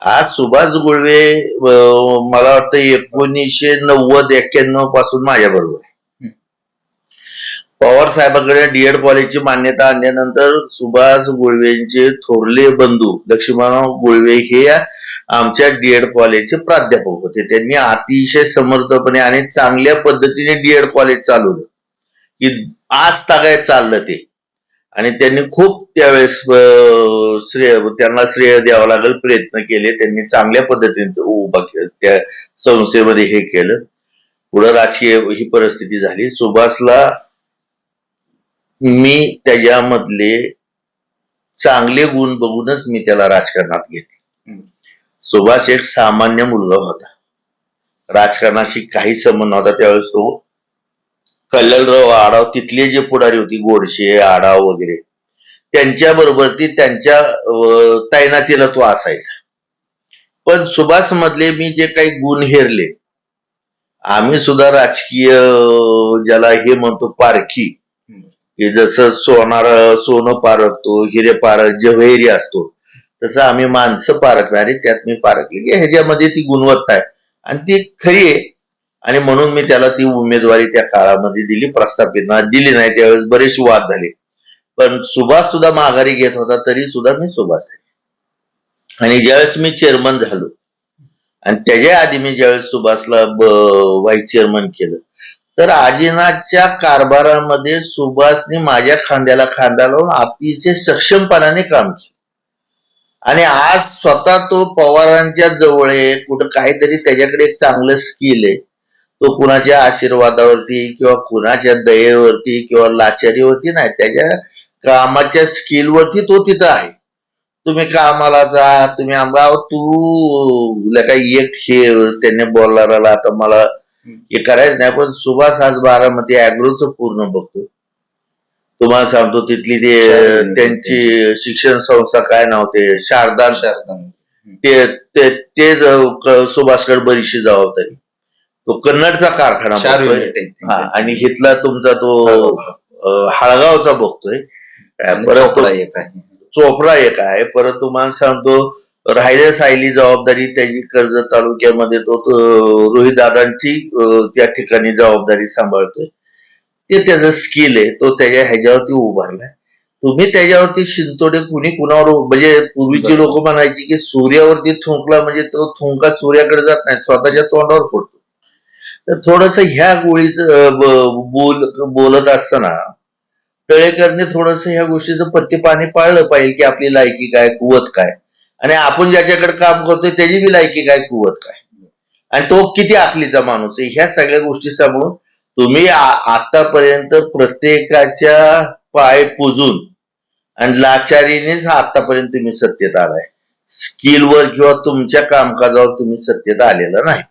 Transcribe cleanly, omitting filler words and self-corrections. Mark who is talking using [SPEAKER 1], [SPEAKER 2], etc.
[SPEAKER 1] आज सुभाष गुळवे मला वाटतं 1990-91 पासून माझ्या बरोबर आहे. पवार साहेबांकडे डीएड कॉलेजची मान्यता आणल्यानंतर सुभाष गुळवेंचे थोरले बंधू लक्ष्मणराव गुळवे हे आमच्या डीएड कॉलेजचे प्राध्यापक होते. त्यांनी अतिशय समर्थपणे आणि चांगल्या पद्धतीने डीएड कॉलेज चालवलं की आज तागायत चाललं ते. आणि त्यांनी खूप त्यावेळेस त्यांना श्रेय द्यावं लागेल, प्रयत्न केले त्यांनी, चांगल्या पद्धतीने उभा केलं, त्या संस्थेमध्ये हे केलं. पुढे राजकीय ही परिस्थिती झाली. सुभाषला मी त्याच्यामधले चांगले गुण बघूनच मी त्याला राजकारणात घेतले. सुभाष एक सामान्य मुलगा होता, राजकारणाशी काही संबंध नव्हता. त्यावेळेस तो कल्याणराव आढाव, तिथले जे पुढारी होती, गोडशे, आढाव वगैरे, त्यांच्या बरोबर ती त्यांच्या तैनातीला तो असायचा. पण सुभाष मधले मी जे काही गुण हेरले, आम्ही सुद्धा राजकीय ज्याला हे म्हणतो पारखी, की जसं सोनं पारखतो, हिरे जवाहिरी असतो, तसं आम्ही माणसं पारखणारी त्यात मी पारखली की ह्याच्यामध्ये ती गुणवत्ता आहे आणि ती खरी आहे. आणि म्हणून मी त्याला ती उमेदवारी त्या काळामध्ये दिली. प्रस्थापित दिली नाही, त्यावेळेस बरेचसे वाद झाले, पण सुभाष सुद्धा माघारी घेत होता तरी सुद्धा मी सुभाष आहे. आणि ज्यावेळेस मी चेअरमन झालो आणि त्याच्या आधी मी ज्यावेळेस सुभाषला व्हाईस चेअरमन केलं, तर आजीनाथच्या कारभारामध्ये सुभाषने माझ्या खांद्याला खांदा लावून अतिशय सक्षमपणाने काम केलं. आणि आज स्वतः तो पवारांच्या जवळ आहे, कुठं काहीतरी त्याच्याकडे एक चांगलं स्किल आहे. तो कुणाच्या आशीर्वादावरती किंवा कुणाच्या दयेवरती किंवा लाचारीवरती नाही, त्याच्या कामाच्या स्किलवरती तो तिथं आहे. तुम्ही कामाला जा, तुम्ही तू काही एक हे त्यांनी बोलणाराला आता मला हे करायचं नाही, पण सुभाष आज बारामती अॅग्रोचं पूर्ण बघतो. तुम्हाला सांगतो तिथली ते त्यांची शिक्षण संस्था काय नव्हते, शारदा, ते सुभाषकडे बरीचशी जबाबदारी. तो कन्नडचा कारखाना बघतोय आणि इथला तुमचा तो हळगावचा बघतोय, परत चोपडा एक आहे. परत तुम्हाला सांगतो राहिल्या सायली जबाबदारी त्याची कर्जत तालुक्यामध्ये तो रोहित दादांची त्या ठिकाणी जबाबदारी सांभाळतोय. ते त्याचं स्किल आहे, तो त्याच्या ह्याच्यावरती उभारलाय. तुम्ही त्याच्यावरती शिंतोडे कुणी कुणावर, म्हणजे पूर्वीची लोक म्हणायची की सूर्यावरती थुंकला म्हणजे तो थुंका सूर्याकडे जात नाही, स्वतःच्या तोंडावर पडतो. तर थोडस ह्या गोळीचं बोलत असताना तळेकरने थोडस ह्या गोष्टीचं पत्ते पाणी पाळलं पाहिजे की आपली लायकी काय, कुवत काय, आणि आपण ज्याच्याकडे काम करतोय त्याची बी लायकी काय, कुवत काय, आणि तो किती आखलीचा माणूस आहे. ह्या सगळ्या गोष्टी सांगून तुम्ही आतापर्यंत प्रत्येकाच्या पाय पुजून आणि लाचारीनेच आतापर्यंत तुम्ही सत्तेत आलाय. स्किलवर किंवा तुमच्या कामकाजावर तुम्ही सत्तेत आलेला नाही.